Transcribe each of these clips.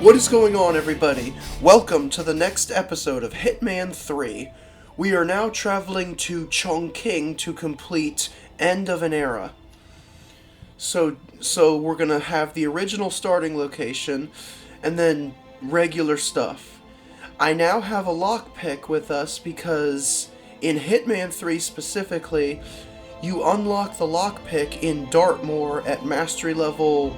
What is going on, everybody? Welcome to the next episode of Hitman 3. We are now traveling to Chongqing to complete End of an Era. So we're gonna have the original starting location, and then regular stuff. I now have a lockpick with us because in Hitman 3 specifically, you unlock the lockpick in Dartmoor at mastery level,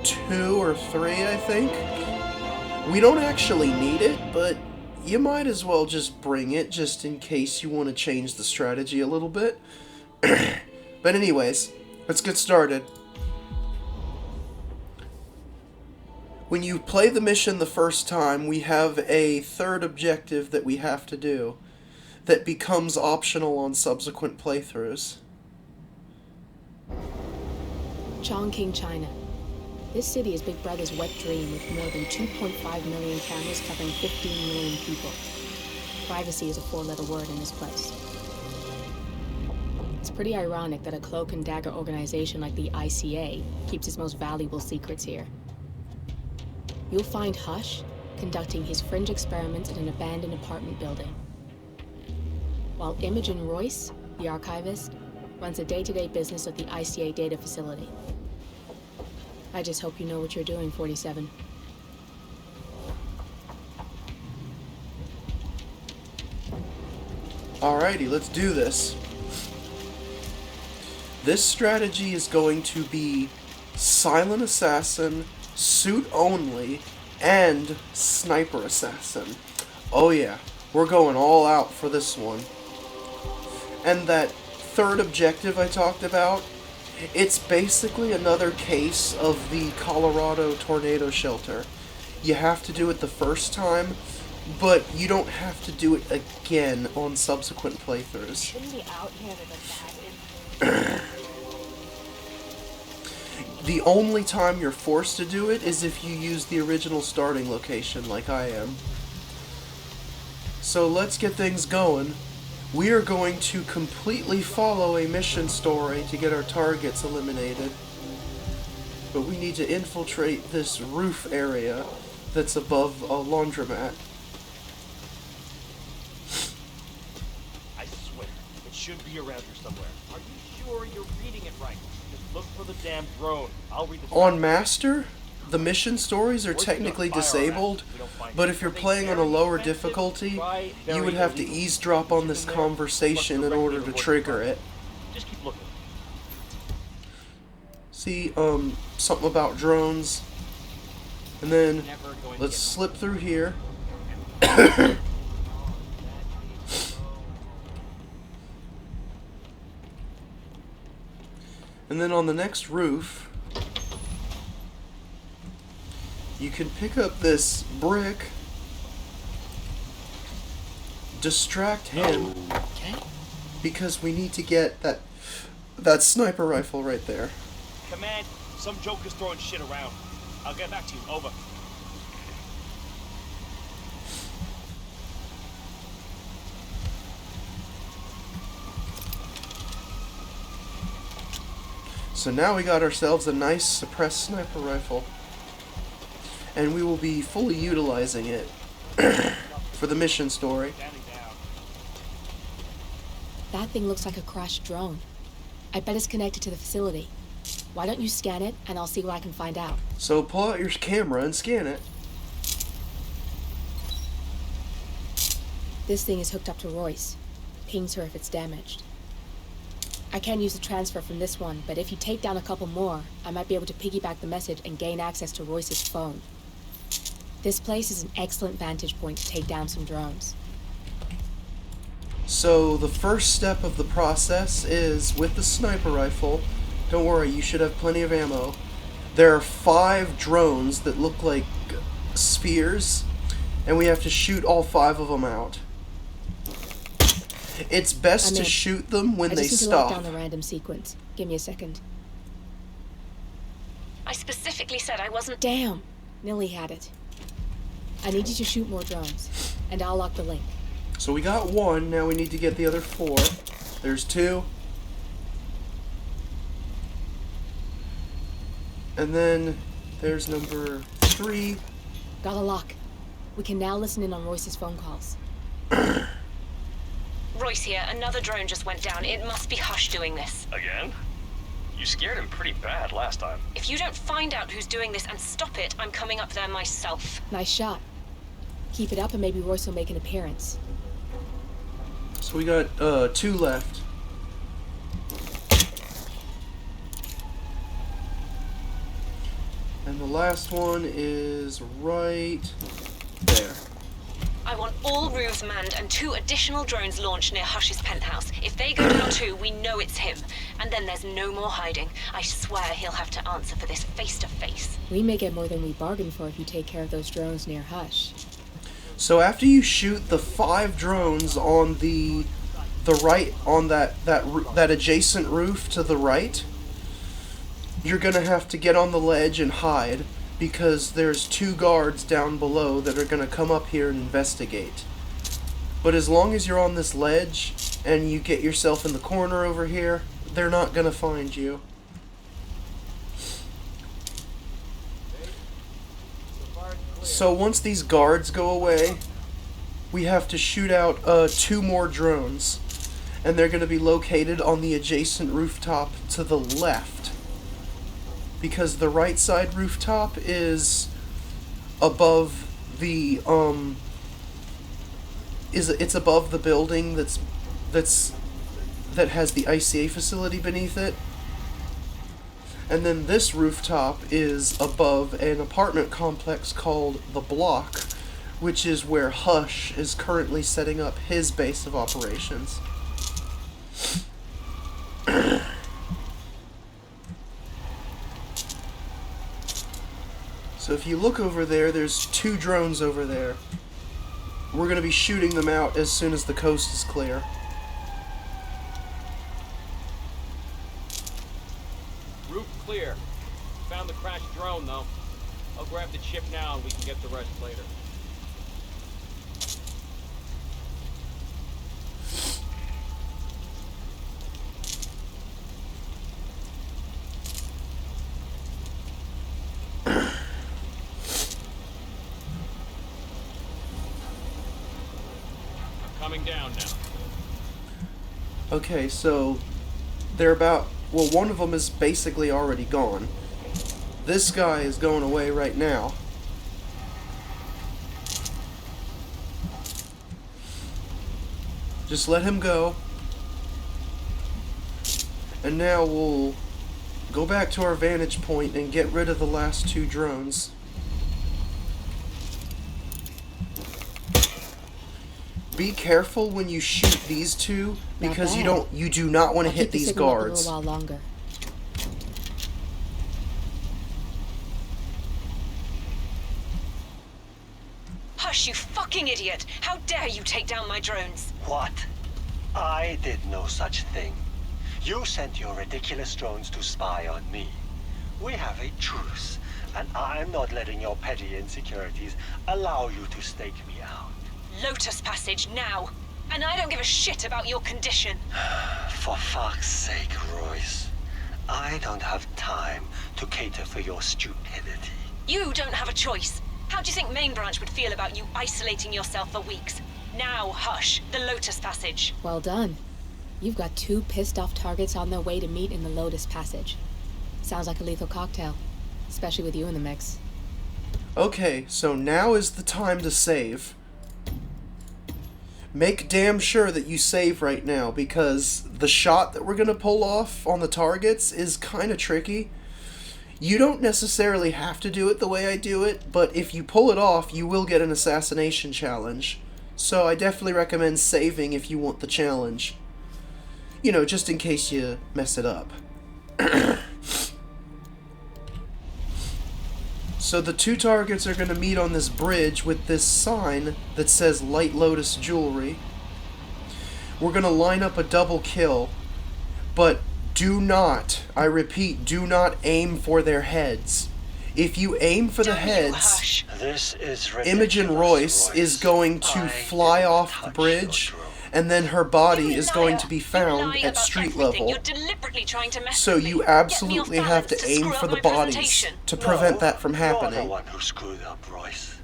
2 or 3, I think. We don't actually need it, but you might as well just bring it just in case you want to change the strategy a little bit. But anyways, let's get started. When you play the mission the first time, we have a third objective that we have to do that becomes optional on subsequent playthroughs. Chongqing, China. This city is Big Brother's wet dream with more than 2.5 million cameras covering 15 million people. Privacy is a four-letter word in this place. It's pretty ironic that a cloak and dagger organization like the ICA keeps its most valuable secrets here. You'll find Hush conducting his fringe experiments in an abandoned apartment building, while Imogen Royce, the archivist, runs the day-to-day business of the ICA data facility. I just hope you know what you're doing, 47. Alrighty, let's do this. This strategy is going to be Silent Assassin, Suit Only, and Sniper Assassin. Oh yeah, we're going all out for this one. And that third objective I talked about, it's basically another case of the Colorado tornado shelter. You have to do it the first time, but you don't have to do it again on subsequent playthroughs. Shouldn't be out here with The only time you're forced to do it is if you use the original starting location like I am. So let's get things going. We are going to completely follow a mission story to get our targets eliminated. But we need to infiltrate this roof area that's above a laundromat. I swear, it should be around here somewhere. Are you sure you're reading it right? Just look for the damn drone. I'll read the On Master, the mission stories are technically disabled, but if you're playing on a lower difficulty, you would have to eavesdrop on this conversation in order to trigger it. Just keep looking. See, something about drones. And then, let's slip through here. And then on the next roof, you can pick up this brick, distract him, because we need to get that sniper rifle right there. Command, some joker's throwing shit around. I'll get back to you. Over. So now we got ourselves a nice suppressed sniper rifle. And we will be fully utilizing it for the mission story. That thing looks like a crashed drone. I bet it's connected to the facility. Why don't you scan it, and I'll see what I can find out. So pull out your camera and scan it. This thing is hooked up to Royce. Pings her if it's damaged. I can use the transfer from this one, but if you take down a couple more, I might be able to piggyback the message and gain access to Royce's phone. This place is an excellent vantage point to take down some drones. So the first step of the process is with the sniper rifle. Don't worry, you should have plenty of ammo. There are 5 drones that look like spheres, and we have to shoot all 5 of them out. It's best to shoot them when they I just need to stop. lock down the random sequence. Give me a second. I specifically said I wasn't. Damn! Nilly had it. I need you to shoot more drones, and I'll lock the link. So we got 1, now we need to get the other 4. There's 2. And then there's number 3. Got a lock. We can now listen in on Royce's phone calls. Royce here. Another drone just went down. It must be Hush doing this. Again? You scared him pretty bad last time. If you don't find out who's doing this and stop it, I'm coming up there myself. Nice shot. Keep it up and maybe Royce will make an appearance. So we got 2 left. And the last one is right there. I want all roofs manned and 2 additional drones launched near Hush's penthouse. If they go down too, we know it's him. And then there's no more hiding. I swear he'll have to answer for this face to face. We may get more than we bargained for if you take care of those drones near Hush. So after you shoot the 5 drones on the right, on that adjacent roof to the right, you're gonna have to get on the ledge and hide, because there's 2 guards down below that are gonna come up here and investigate. But as long as you're on this ledge and you get yourself in the corner over here, they're not gonna find you. So once these guards go away, we have to shoot out 2 more drones, and they're gonna be located on the adjacent rooftop to the left, because the right side rooftop is above the it's above the building that has the ICA facility beneath it. And then this rooftop is above an apartment complex called The Block, which is where Hush is currently setting up his base of operations. So if you look over there, there's 2 drones over there. We're going to be shooting them out as soon as the coast is clear. Roof clear. Found the crashed drone, though. I'll grab the chip now and we can get the rest later. Coming down now. Okay, so they're about... Well, one of them is basically already gone. This guy is going away right now. Just let him go. And now we'll go back to our vantage point and get rid of the last 2 drones. Be careful when you shoot these 2, because you do not want to hit these guards. A little while longer. Hush, you fucking idiot! How dare you take down my drones? What? I did no such thing. You sent your ridiculous drones to spy on me. We have a truce, and I'm not letting your petty insecurities allow you to stake me out. Lotus Passage, now! And I don't give a shit about your condition. For fuck's sake, Royce. I don't have time to cater for your stupidity. You don't have a choice. How do you think Main Branch would feel about you isolating yourself for weeks? Now, Hush, the Lotus Passage. Well done. You've got 2 pissed off targets on their way to meet in the Lotus Passage. Sounds like a lethal cocktail, especially with you in the mix. Okay, so now is the time to save. Make damn sure that you save right now, because the shot that we're going to pull off on the targets is kind of tricky. You don't necessarily have to do it the way I do it, but if you pull it off, you will get an assassination challenge. So I definitely recommend saving if you want the challenge. You know, just in case you mess it up. So the 2 targets are going to meet on this bridge with this sign that says Light Lotus Jewelry. We're going to line up a double kill, but do not, I repeat, do not aim for their heads. If you aim for the heads, This is Imogen Royce is going to fly off the bridge, and then her body is going to be found at street level. You're deliberately trying to mess So with you me. absolutely Get me off have to balance aim screw for up the my bodies presentation. to prevent that from You're the happening. one who screwed up, Royce.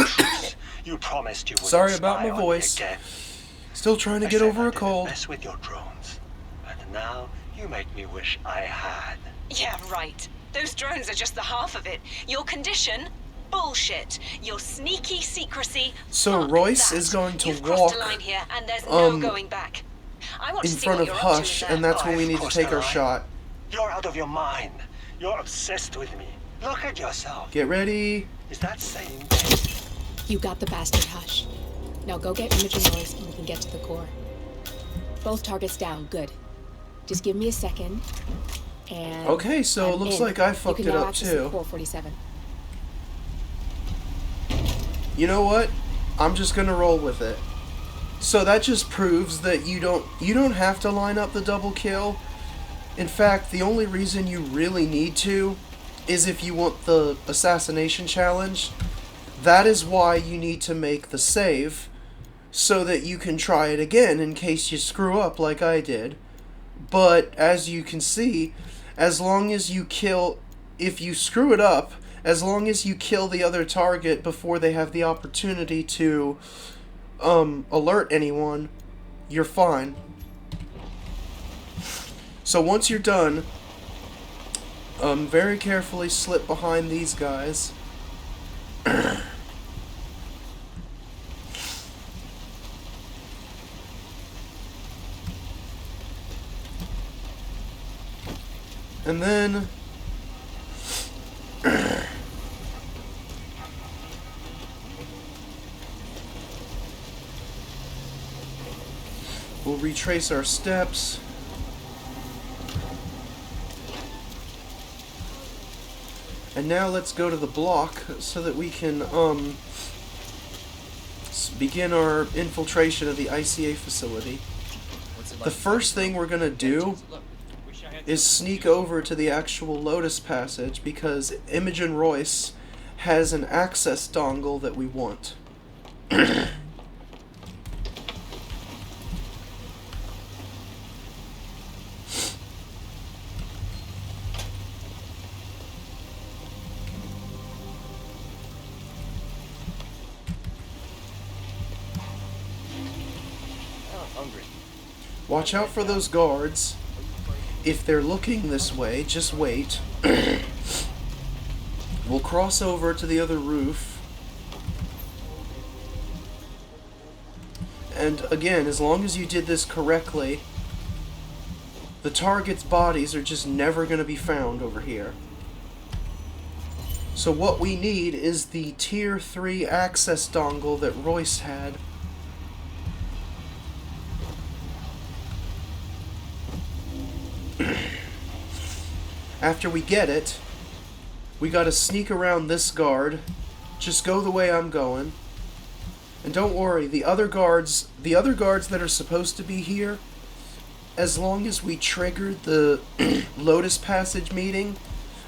truce. You promised you wouldn't Sorry about spy my on me voice. again. Still trying to I get said over I a didn't cold. mess with your drones. And now you make me wish I had. Yeah, right. Those drones are just the half of it. Your condition? Bullshit. Your sneaky secrecy? So Fuck Royce that. is going to You've crossed a walk, line here, and there's no going back. I want in to see front what of you're up to Hush, in and there. that's when we I've need to crossed take the our line. shot. You're out of your mind. You're obsessed with me. Look at yourself. Get ready. Is that saying anything? You got the bastard, Hush. Now go get Imogen Royce and we can get to the core. Both targets down, good. Just give me a second, and... Okay, so it I'm looks in. like I fucked you it can now up access too. the Core 47. You know what? I'm just gonna roll with it. So that just proves that you don't have to line up the double kill. In fact, the only reason you really need to is if you want the assassination challenge. That is why you need to make the save, so that you can try it again in case you screw up like I did. But as you can see, as long as you kill, if you screw it up, as long as you kill the other target before they have the opportunity to alert anyone, you're fine. So once you're done, very carefully slip behind these guys. And then we'll retrace our steps. And now let's go to the block so that we can begin our infiltration of the ICA facility. The first thing we're gonna do is sneak over to the actual Lotus Passage because Imogen Royce has an access dongle that we want. Watch out for those guards. If they're looking this way, just wait. We'll cross over to the other roof. And again, as long as you did this correctly, the target's bodies are just never going to be found over here. So what we need is the Tier 3 access dongle that Royce had. After we get it, we gotta sneak around this guard. Just go the way I'm going. And don't worry, the other guards that are supposed to be here, as long as we triggered the Lotus Passage meeting,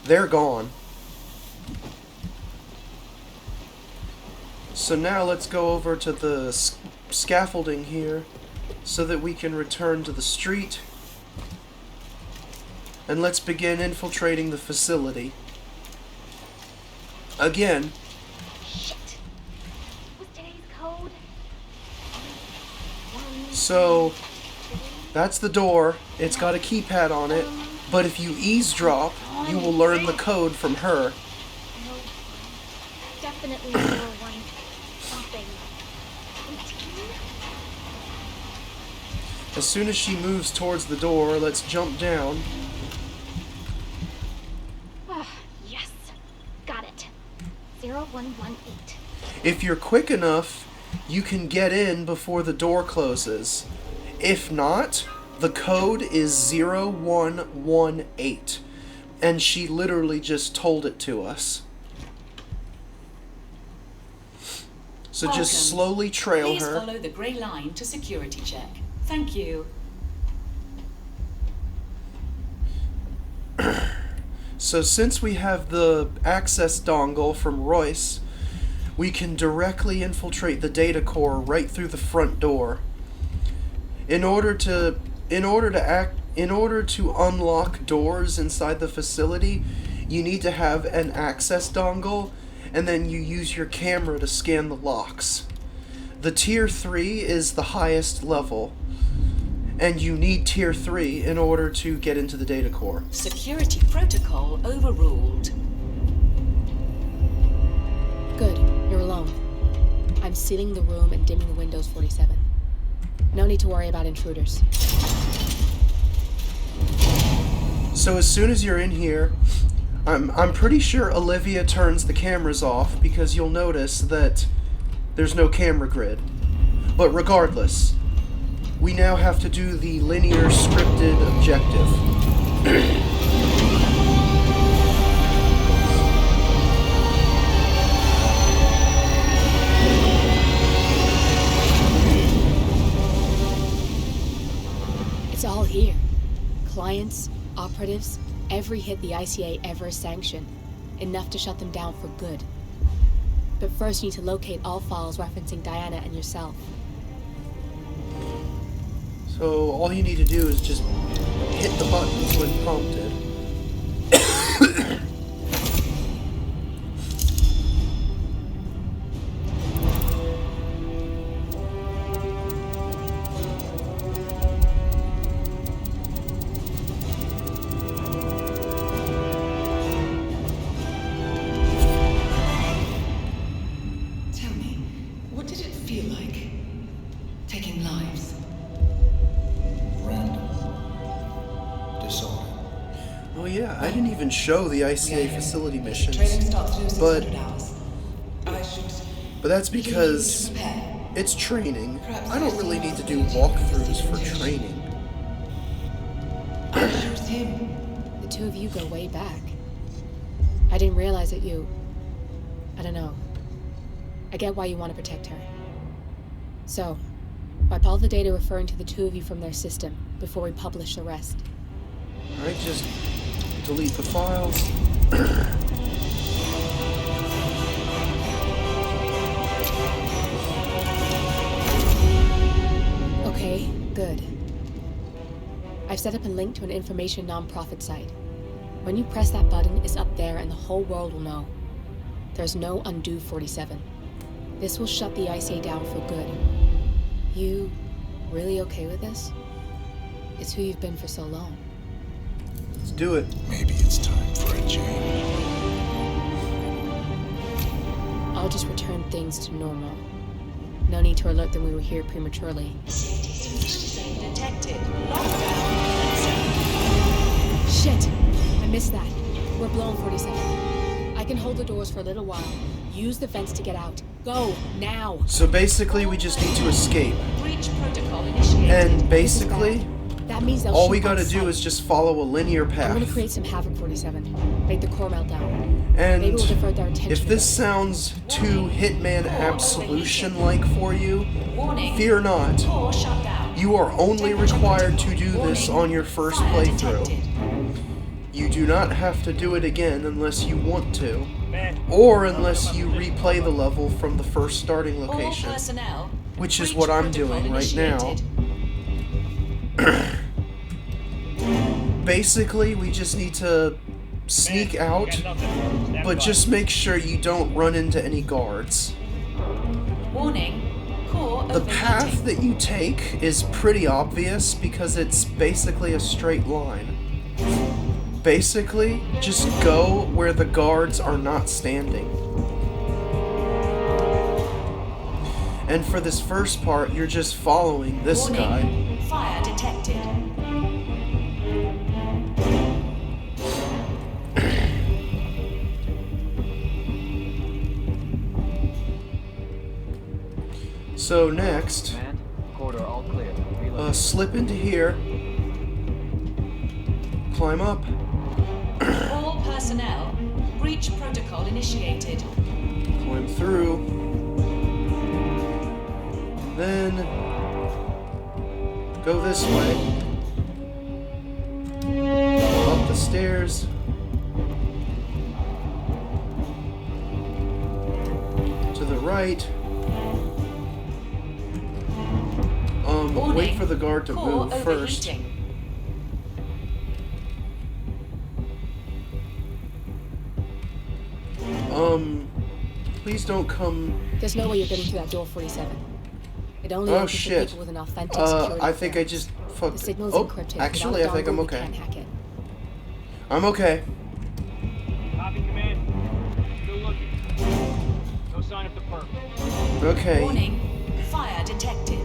they're gone. So now let's go over to the scaffolding here so that we can return to the street. And let's begin infiltrating the facility. Again. Shit. What's today's code? So, that's the door. It's got a keypad on it. But if you eavesdrop, you will learn the code from her. No. Definitely 01 something. 18? As soon as she moves towards the door, let's jump down. Yes. Got it. 0118. If you're quick enough, you can get in before the door closes. If not, the code is 0118. And she literally just told it to us. So Welcome. just slowly trail Please her. follow the grey line to security check. Thank you. So since we have the access dongle from Royce, we can directly infiltrate the data core right through the front door. In order to unlock doors inside the facility, you need to have an access dongle, and then you use your camera to scan the locks. The Tier 3 is the highest level, and you need Tier 3 in order to get into the data core. Security protocol overruled. Good, you're alone. I'm sealing the room and dimming the windows, 47. No need to worry about intruders. So as soon as you're in here, I'm pretty sure Olivia turns the cameras off because you'll notice that there's no camera grid. But regardless, we now have to do the linear scripted objective. It's all here. Clients, operatives, every hit the ICA ever sanctioned. Enough to shut them down for good. But first you need to locate all files referencing Diana and yourself. So all you need to do is just hit the buttons when prompted. Tell me, what did it feel like? Taking lives? Random. Disorder. Oh yeah, I didn't even show the ICA facility missions. Training starts through 600 But- hours. I should... But that's because prepare. it's training. I don't really need to do walkthroughs for training. I choose him. The two of you go way back. I didn't realize that you... I don't know. I get why you want to protect her. So, wipe all the data referring to the two of you from their system before we publish the rest. Alright, just delete the files. Okay, good. I've set up a link to an information non-profit site. When you press that button, it's up there and the whole world will know. There's no undo 47. This will shut the ICA down for good. You really okay with this? It's who you've been for so long. Let's do it. Maybe it's time for a change. I'll just return things to normal. No need to alert them we were here prematurely. Detected. Lockdown. Shit! I missed that. We're blown, 47. I can hold the doors for a little while. Use the vents to get out. Go, now! So basically, we just need to escape. Breach protocol initiated. And basically, That means they'll all we shoot on gotta do sight. is just follow a linear I'm gonna path. create some havoc, 47. Make the core melt down. And Maybe we'll divert their attention. if a this bit. sounds too Hitman Absolution-like for you, Warning. fear not. Core shut down. You are only required to do this on your first Fire playthrough. detected. You do not have to do it again unless you want to, Man, or unless you replay the level from the first starting All location, personnel. which is Breach what I'm protocol doing right now. initiated. Basically, we just need to sneak man, out, got nothing. Stand but by. just make sure you don't run into any guards. Warning. Core The path overheating. that you take is pretty obvious because it's basically a straight line. Basically, just go where the guards are not standing. And for this first part, you're just following this guy. Warning. Fire detected. So next, Command, corridor all clear. Reload. slip into here, climb up, All personnel. Breach protocol initiated. climb through, then go this way, up the stairs, to the right. Warning. Wait for the guard to Core move first. overheating. Please don't come. There's no way you're getting through that door, 47. It only Oh opens to shit. people with an authentic security I think I clearance. just The fucked. signal's Oh, encrypted. actually, I Without a think I'm dongle, we okay. can't hack it. I'm okay. Copy, command. Still looking. No sign of the perp. Okay. Warning. Fire detected.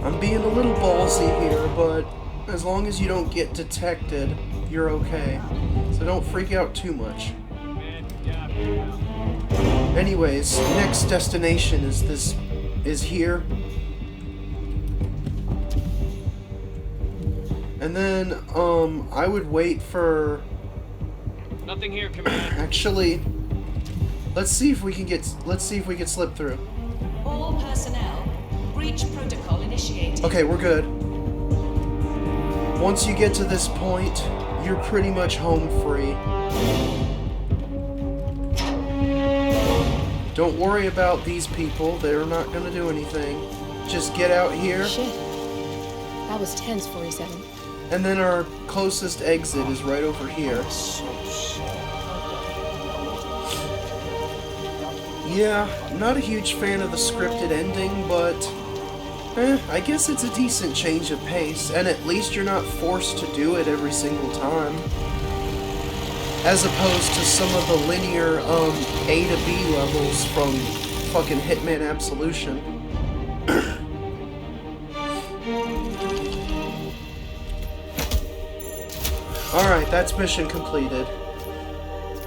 I'm being a little ballsy here, but as long as you don't get detected, you're okay. So don't freak out too much. Command, yeah. Anyways, next destination is here. And then, I would wait for... Nothing here, command. Actually, let's see if we can slip through. All personnel. Breach protocol initiated. Okay, we're good. Once you get to this point, you're pretty much home free. Don't worry about these people, they're not gonna do anything. Just get out here, Shit. That was tense, 47. and then our closest exit is right over here. Yeah, not a huge fan of the scripted ending, but I guess it's a decent change of pace, and at least you're not forced to do it every single time. As opposed to some of the linear A to B levels from fucking Hitman Absolution. Alright, that's mission completed.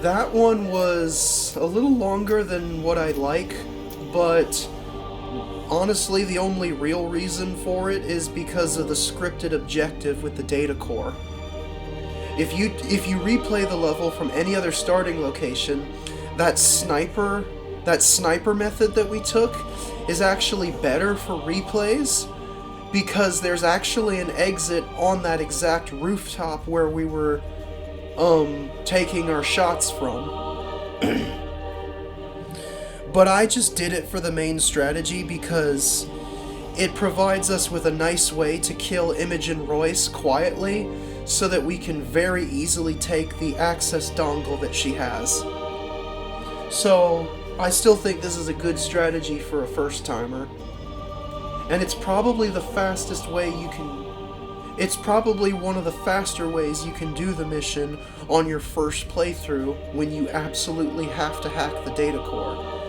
That one was a little longer than what I like, but honestly the only real reason for it is because of the scripted objective with the data core. If you replay the level from any other starting location, that sniper method that we took is actually better for replays, because there's actually an exit on that exact rooftop where we were taking our shots from. But I just did it for the main strategy because it provides us with a nice way to kill Imogen Royce quietly, so that we can very easily take the access dongle that she has. So, I still think this is a good strategy for a first-timer. And it's probably the fastest way you can... It's probably one of the faster ways you can do the mission on your first playthrough when you absolutely have to hack the data core.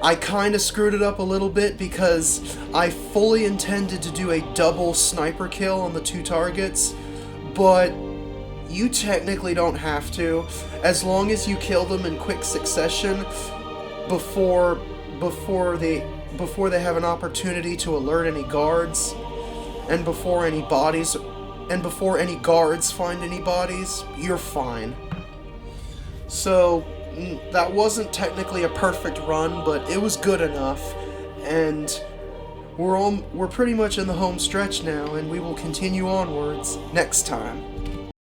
I kinda screwed it up a little bit because I fully intended to do a double sniper kill on the two targets, but you technically don't have to, as long as you kill them in quick succession before they have an opportunity to alert any guards, and before any guards find any bodies, you're fine. So that wasn't technically a perfect run, but it was good enough, and we're pretty much in the home stretch now, and we will continue onwards next time.